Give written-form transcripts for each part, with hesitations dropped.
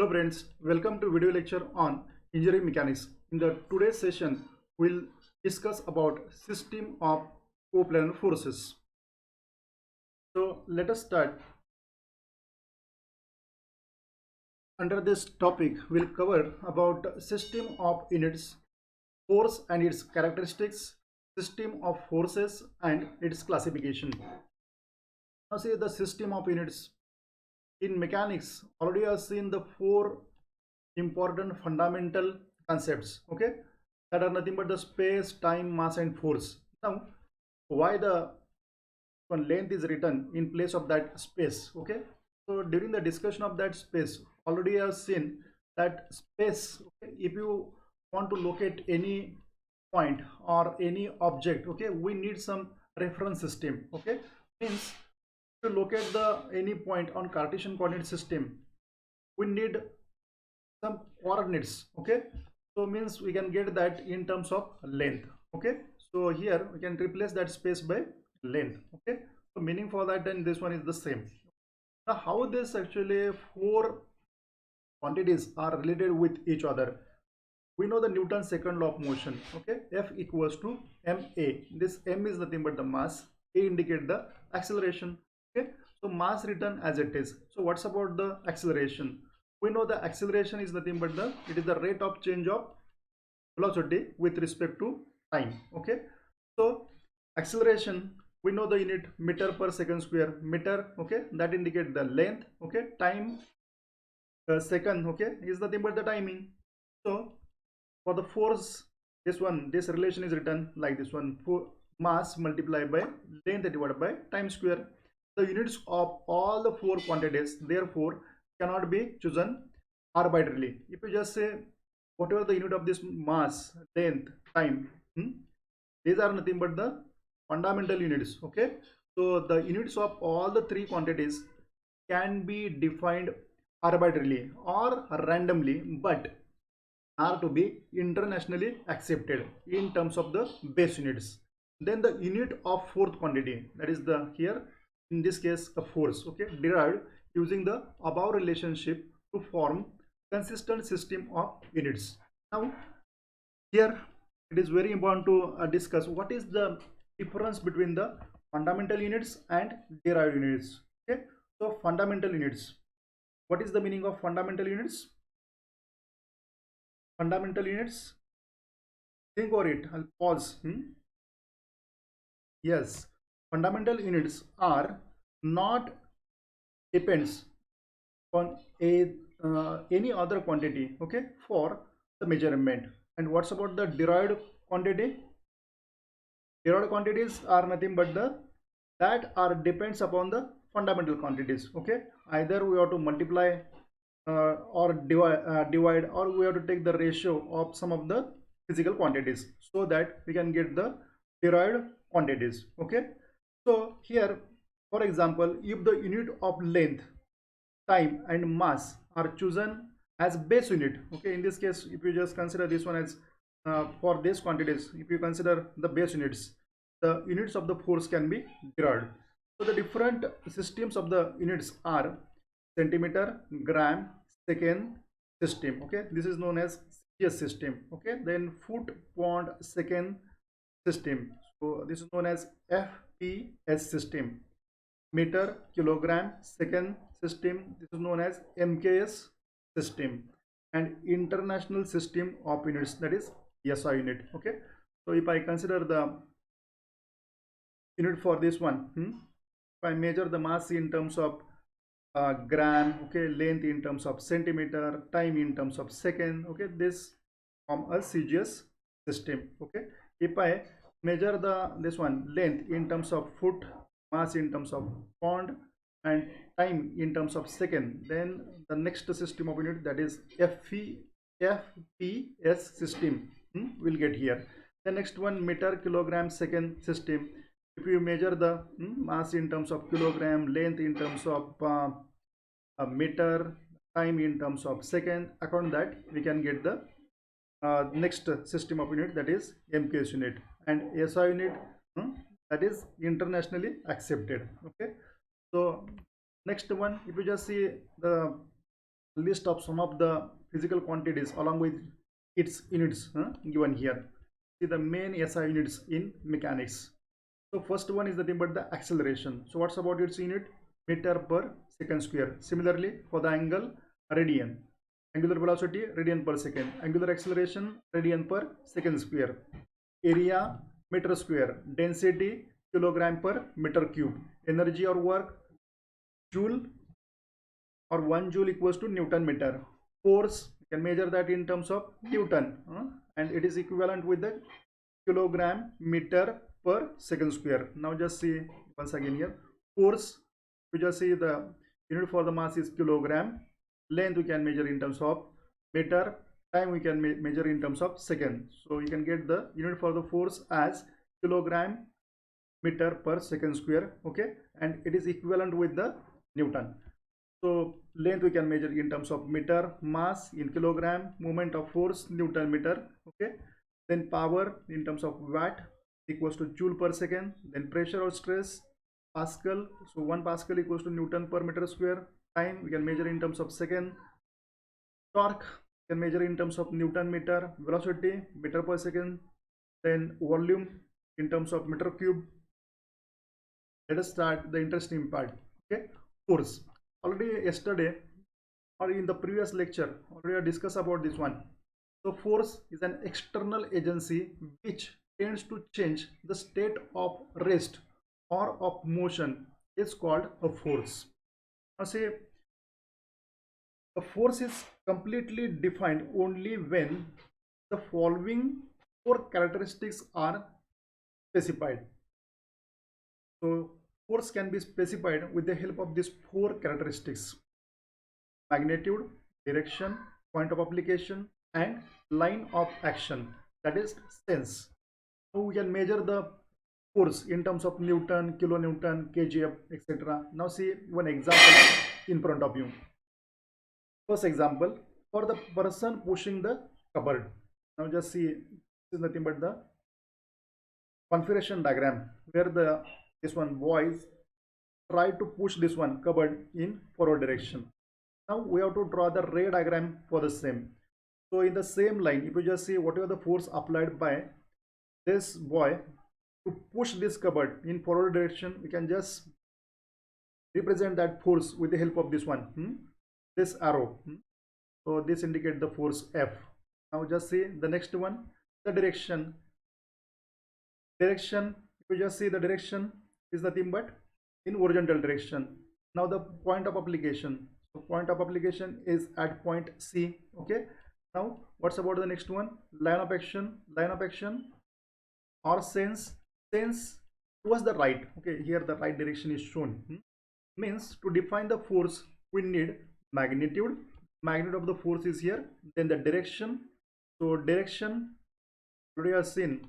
Hello friends, welcome to video lecture on engineering mechanics. In the today's session, we'll discuss about system of coplanar forces. So let us start. Under this topic, we'll cover about system of units, force and its characteristics, system of forces and its classification. Now see the system of units. In mechanics, already I've seen the four important fundamental concepts, okay, that are nothing but the space, time, mass and force. Now why the one length is written in place of that space, okay? So during the discussion of that space, already I have seen that space, okay, if you want to locate any point or any object, okay, we need some reference system, okay. Means to locate the any point on Cartesian coordinate system, we need some coordinates, okay. So means we can get that in terms of length, okay. So here we can replace that space by length, okay. So meaning for that, then this one is the same. Now how this actually four quantities are related with each other? We know the Newton's second law of motion, okay. F equals to ma. This m is nothing but the mass, a indicate the acceleration, okay. So mass written as it is. So what's about the acceleration? We know the acceleration is nothing but it is the rate of change of velocity with respect to time, okay. So acceleration, we know the unit meter per second square, meter, okay, that indicate the length, okay. Time, second, okay, is nothing but the timing. So for the force, this relation is written like this one: for mass multiplied by length divided by time square. The units of all the four quantities therefore cannot be chosen arbitrarily. If you just say whatever the unit of this mass, length, time, these are nothing but the fundamental units, okay. So the units of all the three quantities can be defined arbitrarily or randomly, but are to be internationally accepted in terms of the base units. Then the unit of fourth quantity, that is the here in this case a force, okay, derived using the above relationship to form consistent system of units. Now here it is very important to discuss what is the difference between the fundamental units and derived units, okay. So fundamental units, what is the meaning of fundamental units? Fundamental units, think over it. I'll pause. Yes, fundamental units are not depends on any other quantity, okay, for the measurement. And what's about the derived quantity? Derived quantities are nothing but that are depends upon the fundamental quantities, okay. Either we have to multiply or divide, or we have to take the ratio of some of the physical quantities so that we can get the derived quantities, okay. So here, for example, if the unit of length, time and mass are chosen as base unit, okay, in this case if you just consider this one as for these quantities, if you consider the base units, the units of the force can be derived. So the different systems of the units are centimeter, gram, second system, okay. This is known as CS system, okay. Then foot, pound, second system, so this is known as FPS system. Meter, kilogram, second system, this is known as MKS system. And international system of units, that is SI unit, okay. So if I consider the unit for this one, if I measure the mass in terms of gram, okay, length in terms of centimeter, time in terms of second, okay, this from a CGS system, okay. If I measure this one length in terms of foot, mass in terms of pound and time in terms of second, then the next system of unit, that is FPS system, will get here. The next one, meter, kilogram, second system. If you measure the mass in terms of kilogram, length in terms of meter, time in terms of second, according to that we can get the next system of unit, that is MKS unit. And SI unit, that is internationally accepted, okay. So next one, if you just see the list of some of the physical quantities along with its units given here. See the main SI units in mechanics. So first one is nothing but the acceleration. So what's about its unit? Meter per second square. Similarly for the angle, radian. Angular velocity, radian per second. Angular acceleration, radian per second square. Area, meter square. Density, kilogram per meter cube. Energy or work, joule or 1 joule equals to Newton meter. Force, you can measure that in terms of Newton, and it is equivalent with the kilogram meter per second square. Now just see once again here. Force, we just see the unit for the mass is kilogram. Length we can measure in terms of meter. Time we can measure in terms of second. So you can get the unit for the force as kilogram meter per second square. Okay, and it is equivalent with the Newton. So length we can measure in terms of meter, mass in kilogram, moment of force Newton meter. Okay, then power in terms of watt equals to joule per second. Then pressure or stress, Pascal. So 1 Pascal equals to Newton per meter square. Time we can measure in terms of second. Torque we can measure in terms of Newton meter. Velocity meter per second. Then volume in terms of meter cube. Let us start the interesting part. Okay, force. Already yesterday or in the previous lecture already I discussed about this one. So force is an external agency which tends to change the state of rest or of motion is called a force. Now say a force is completely defined only when the following 4 characteristics are specified. So force can be specified with the help of these 4 characteristics: magnitude, direction, point of application, and line of action, that is sense. So we can measure the force in terms of Newton, kilonewton, kgf, etc. Now see one example in front of you. First example, for the person pushing the cupboard. Now just see, this is nothing but the configuration diagram where this one boys try to push this one cupboard in forward direction. Now we have to draw the ray diagram for the same. So in the same line, if you just see whatever the force applied by this boy to push this cupboard in forward direction, we can just represent that force with the help of this one, this arrow. So this indicates the force F. Now just see the next one, the direction. Direction, if you just see the direction is nothing but in horizontal direction. Now the point of application. So point of application is at point C. Okay. Now what's about the next one? Line of action. Line of action or sense. Sense towards the right. Okay, here the right direction is shown. Means to define the force we need magnitude. Magnitude of the force is here. Then the direction. So direction already have seen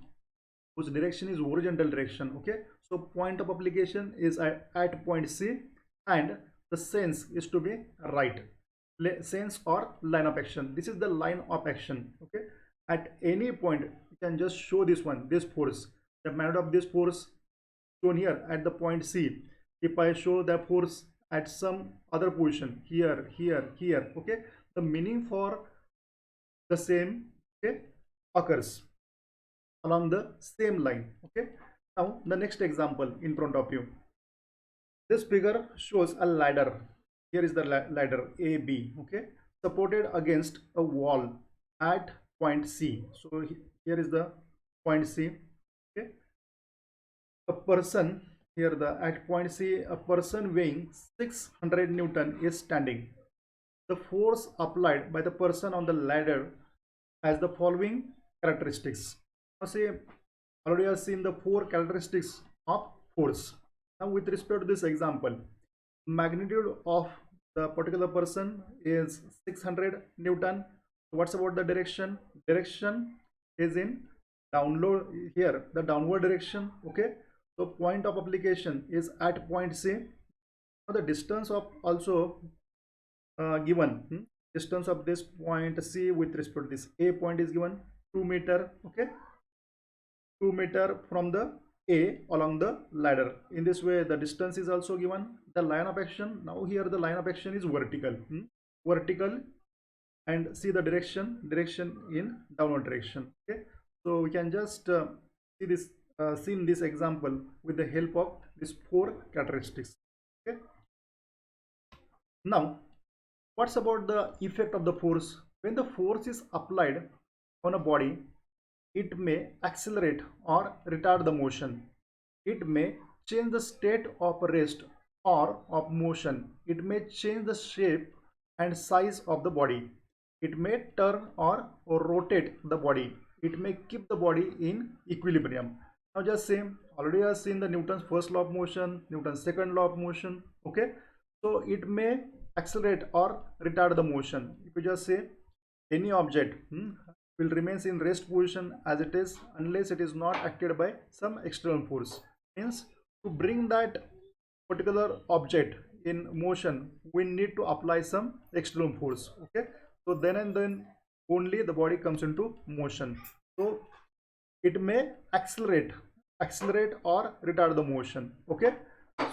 whose direction is horizontal direction. Okay, so point of application is at point C, and the sense is to be right. Sense or line of action, this is the line of action. Okay, at any point you can just show this one, this force, the magnitude of this force shown here at the point C. If I show the force at some other position here, here, here, okay, the meaning for the same, okay, occurs along the same line. Okay, now the next example in front of you. This figure shows a ladder. Here is the ladder AB, okay, supported against a wall at point C. So here is the point C. Okay, a person here, the at point C, a person weighing 600 Newton is standing. The force applied by the person on the ladder has the following characteristics. Now say already I have seen the 4 characteristics of force. Now with respect to this example, magnitude of the particular person is 600 Newton. What's about the direction? Direction is in downward, here the downward direction. Okay, so point of application is at point C. Now the distance of also given, distance of this point C with respect to this A point is given 2 meter. Okay, 2 meter from the A along the ladder. In this way the distance is also given. The line of action, now here the line of action is vertical. vertical and see the direction in downward direction. Okay, so we can just see in this example with the help of these four characteristics. Okay, now what's about the effect of the force? When the force is applied on a body, it may accelerate or retard the motion. It may change the state of rest or of motion. It may change the shape and size of the body. It may turn or rotate the body. It may keep the body in equilibrium. Now just same, already I have seen the Newton's first law of motion, Newton's second law of motion. Okay, so it may accelerate or retard the motion. If you just say any object will remain in rest position as it is unless it is not acted by some external force. Means to bring that particular object in motion, we need to apply some external force. Okay, so then and then only the body comes into motion. So it may accelerate or retard the motion. Okay,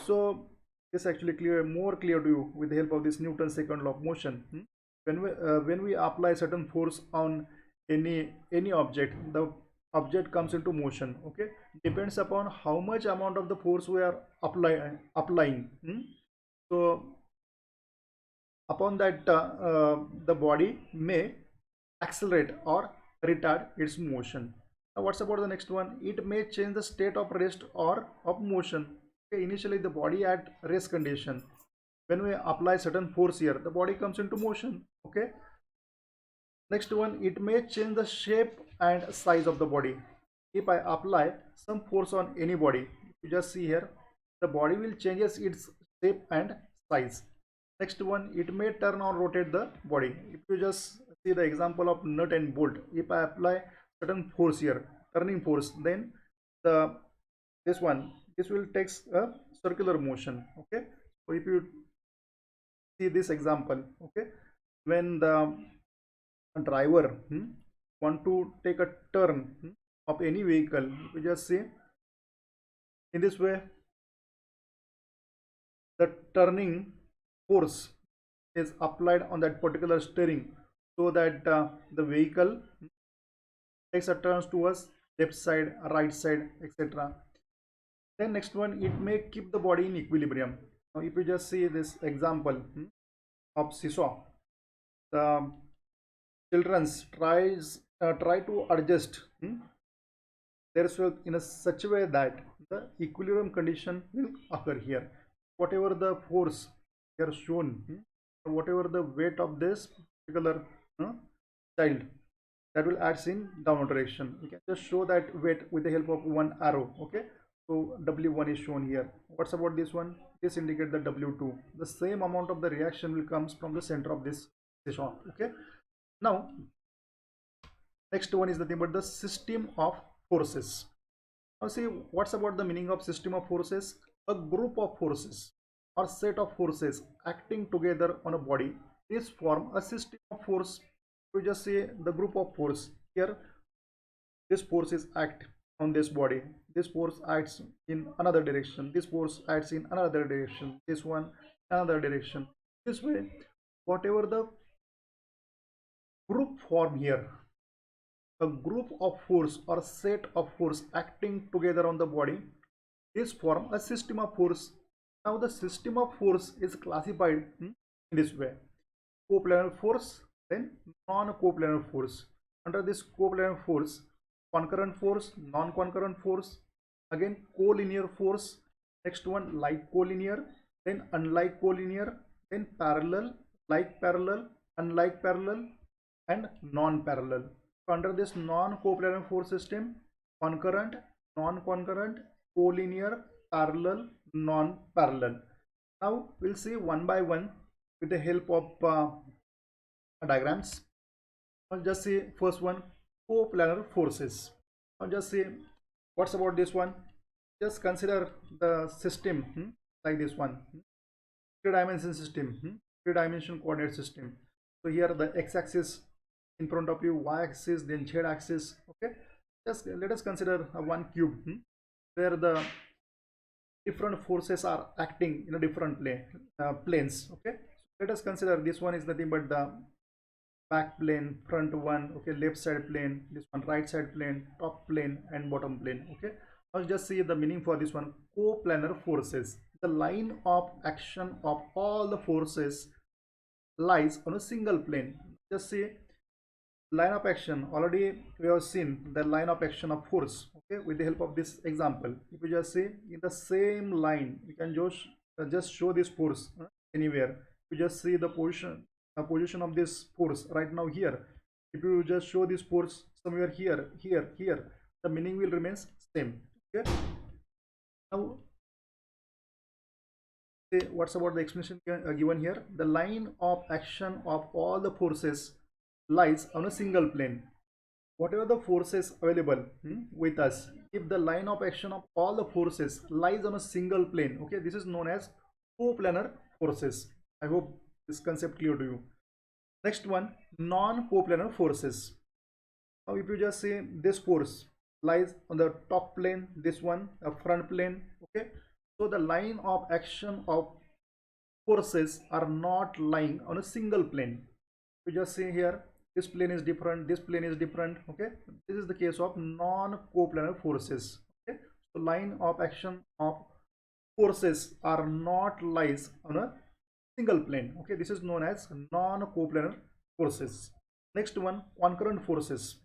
so this actually more clear to you with the help of this Newton's second law of motion. When we apply certain force on any object, the object comes into motion. Okay, depends upon how much amount of the force we are applying. So upon that the body may accelerate or retard its motion. Now what's about the next one? It may change the state of rest or of motion. Okay, initially the body at rest condition. When we apply certain force here, the body comes into motion. Okay, next one, it may change the shape and size of the body. If I apply some force on any body, you just see here, the body will changes its shape and size. Next one, it may turn or rotate the body. If you just see the example of nut and bolt, if I apply certain force here, turning force, then this will take a circular motion. Okay, so if you see this example, okay, when the driver want to take a turn of any vehicle, you just see in this way, the turning force is applied on that particular steering, so that the vehicle takes a turns towards left side, right side, etc. Then next one, it may keep the body in equilibrium. Now if you just see this example of seesaw, the children try to adjust their self in such a way that the equilibrium condition will occur here. Whatever the force here shown, whatever the weight of this particular child, that will act in downward direction. You can just show that weight with the help of one arrow. Okay, so W1 is shown here. What's about this one? This indicates the W2. The same amount of the reaction will comes from the center of this seesaw. Okay, now next one is nothing but the system of forces. Now see, what's about the meaning of system of forces? A group of forces or set of forces acting together on a body is form a system of force. We just say the group of force here. This force is act on this body. This force acts in another direction. This force acts in another direction. This one another direction. This way, whatever the group form here, a group of force or set of force acting together on the body is form a system of force. Now the system of force is classified in this way: coplanar force, then non-coplanar force. Under this coplanar force, concurrent force, non-concurrent force, again collinear force, next one like collinear, then unlike collinear, then parallel, like parallel, unlike parallel, and non-parallel. So under this non-coplanar force system, concurrent, non-concurrent, collinear, parallel, non-parallel. Now we'll see one by one with the help of diagrams. I'll just see first one, coplanar forces. I'll just see what's about this one. Just consider the system like this one, three-dimension system, three-dimension coordinate system. So here the x-axis in front of you, y-axis, then z-axis. Okay, just let us consider one cube where the different forces are acting in a different planes. Okay, Let us consider this one is nothing but the back plane, front one, okay, left side plane, this one right side plane, top plane and bottom plane. Okay, now just see the meaning for this one. Coplanar forces, the line of action of all the forces lies on a single plane. Just see line of action, already we have seen the line of action of force, okay, with the help of this example. If you just see in the same line, you can just show this force anywhere. You just see the position of this force right now here. If you just show this force somewhere here, here, the meaning will remain same. Okay, now say what's about the explanation given here. The line of action of all the forces lies on a single plane. Whatever the forces available with us, if the line of action of all the forces lies on a single plane, okay, this is known as coplanar forces. I hope this concept clear to you. Next one, non-coplanar forces. Now if you just say this force lies on the top plane, this one a front plane, okay, so the line of action of forces are not lying on a single plane. You just see here, this plane is different, this plane is different. Okay, this is the case of non-coplanar forces. Okay, so line of action of forces are not lies on a single plane. Okay, this is known as non-coplanar forces. Next one, concurrent forces.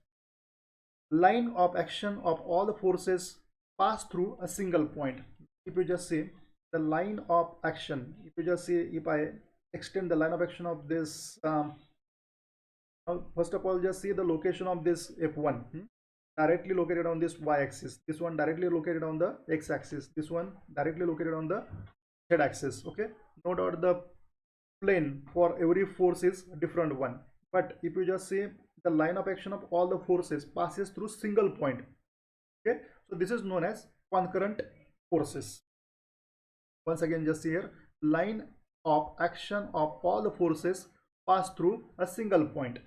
Line of action of all the forces pass through a single point. If you just see the line of action, if you just see, if I extend the line of action of this first of all, just see the location of this F1 directly located on this y-axis, this one directly located on the x-axis, this one directly located on the z-axis. Okay, no doubt the plane for every force is a different one, but if you just see the line of action of all the forces passes through single point. Okay, so this is known as concurrent forces. Once again, just see here, line of action of all the forces pass through a single point.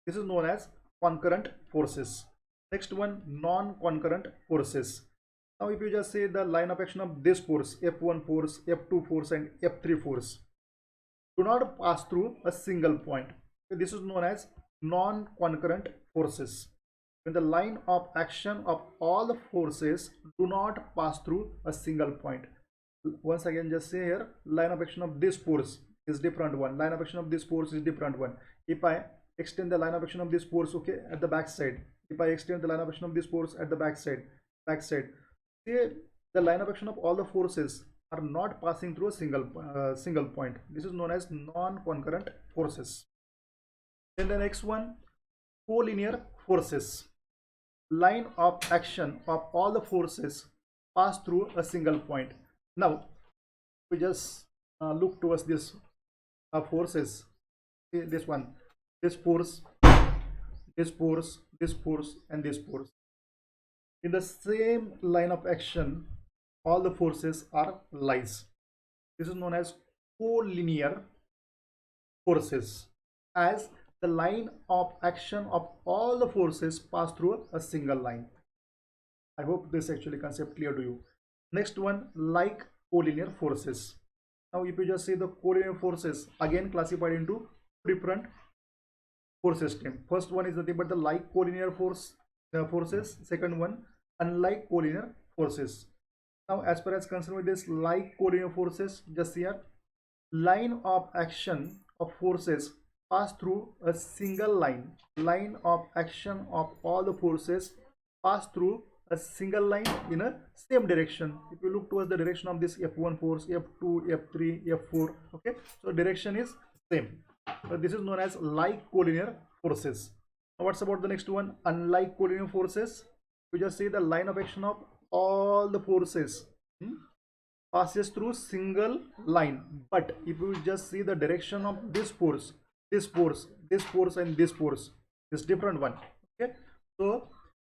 This is known as concurrent forces. Next one, non-concurrent forces. Now if you just say the line of action of this force, F1 force, F2 force and F3 force do not pass through a single point, this is known as non-concurrent forces. When the line of action of all the forces do not pass through a single point. Once again, just say here, line of action of this force is different one, line of action of this force is different one. If I extend the line of action of this force, okay, at the back side, if I extend the line of action of this force at the back side, see the line of action of all the forces are not passing through a single point. This is known as non-concurrent forces. Then the next one, collinear forces. Line of action of all the forces pass through a single point. Now we just look towards this forces. See this one, this force, this force, this force and this force. In the same line of action, all the forces are lies. This is known as collinear forces, as the line of action of all the forces pass through a single line. I hope this actually concept clear to you. Next one, like collinear forces. Now if you just see the collinear forces, again classified into two different force system. First one is nothing but the like collinear forces. Second one, unlike collinear forces. Now as far as concerned with this like collinear forces, just here, line of action of forces pass through a single line. Line of action of all the forces pass through a single line in a same direction. If you look towards the direction of this F1 force, F2, F3, F4, okay, so direction is same. So this is known as like collinear forces. Now what's about the next one, unlike collinear forces? We just see the line of action of all the forces passes through single line, but if you just see the direction of this force, this force, this force and this force is different one. Okay, so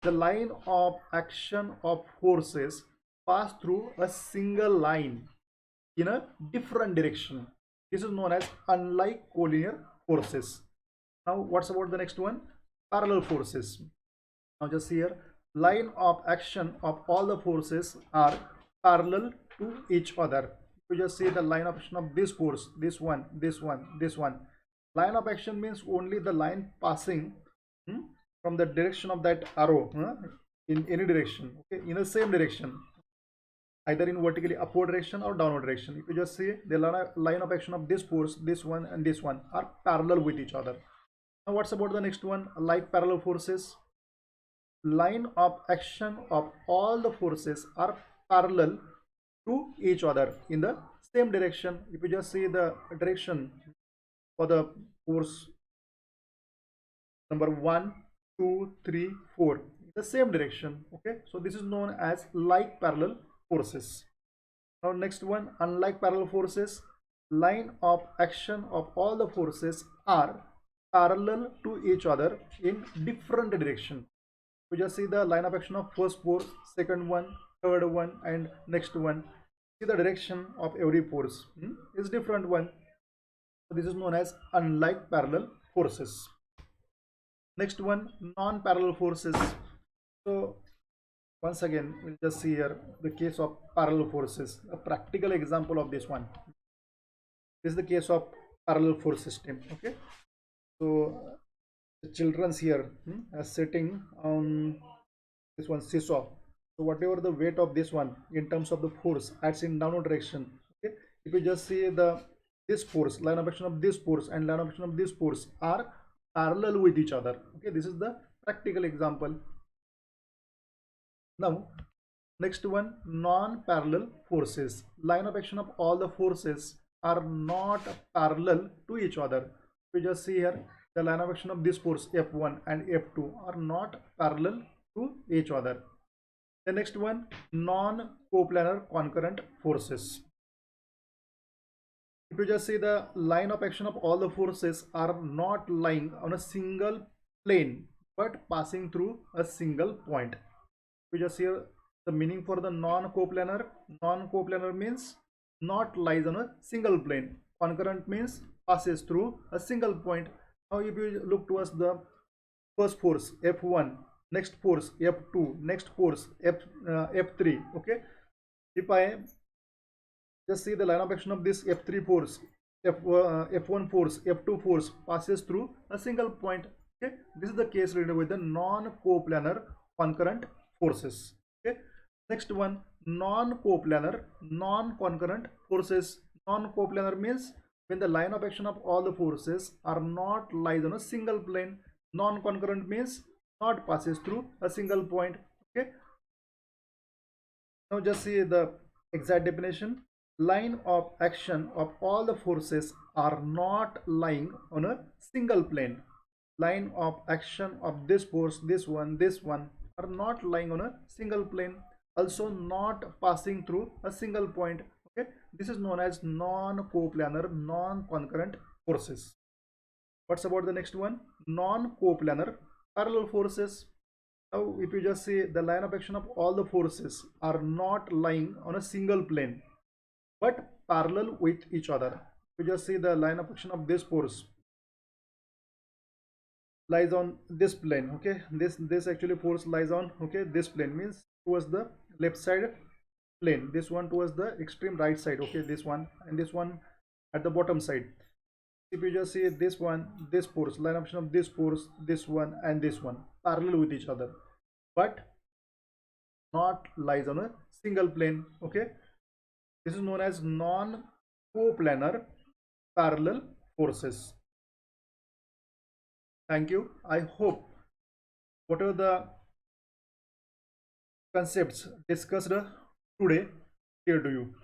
the line of action of forces pass through a single line in a different direction. This is known as unlike collinear forces. Now what's about the next one, parallel forces. Now just see here, line of action of all the forces are parallel to each other. You just see the line of action of this force, this one, this one, this one. Line of action means only the line passing from the direction of that arrow in any direction, okay, in the same direction, either in vertically upward direction or downward direction. If you just see the line of action of this force, this one and this one are parallel with each other. Now what's about the next one? Like parallel forces. Line of action of all the forces are parallel to each other in the same direction. If you just see the direction for the force number 1, 2, 3, 4, the same direction, okay, so this is known as like parallel forces. Now next one, unlike parallel forces, line of action of all the forces are parallel to each other in different direction. We just see the line of action of first force, second one, third one, and next one. See the direction of every force is different one. So this is known as unlike parallel forces. Next one, non-parallel forces. So once again, we'll just see here the case of parallel forces, a practical example of this one. This is the case of parallel force system, okay. So the children's here are sitting on this one seesaw. So whatever the weight of this one in terms of the force acts in downward direction, okay. If you just see this force, line of action of this force and line of action of this force are parallel with each other, okay. This is the practical example. Now next one, non-parallel forces. Line of action of all the forces are not parallel to each other. We just see here the line of action of this force F1 and F2 are not parallel to each other. The next one, non-coplanar concurrent forces. If you just see the line of action of all the forces are not lying on a single plane but passing through a single point. We just see the meaning for the non-coplanar. Non-coplanar means not lies on a single plane. Concurrent means passes through a single point. Now if you look towards the first force F1, next force F2, next force F3, okay. If I just see the line of action of this F3 force, F1 force, F2 force passes through a single point, okay. This is the case related with the non-coplanar concurrent forces, okay. Next one, non-coplanar non-concurrent forces. Non-coplanar means when the line of action of all the forces are not lies on a single plane. Non-concurrent means not passes through a single point, okay. Now just see the exact definition. Line of action of all the forces are not lying on a single plane. Line of action of this force, this one are not lying on a single plane, also not passing through a single point, okay. This is known as non-coplanar non-concurrent forces. What's about the next one? Non-coplanar parallel forces. Now if you just see the line of action of all the forces are not lying on a single plane but parallel with each other. You just see the line of action of this force lies on this plane, okay. This actually force lies on, okay, this plane means towards the left side plane, this one towards the extreme right side, okay, this one, and this one at the bottom side. If you just see this one, this force, line of action of this force, this one and this one parallel with each other but not lies on a single plane, okay. This is known as non-coplanar parallel forces. Thank you. I hope whatever the concepts discussed today clear to you.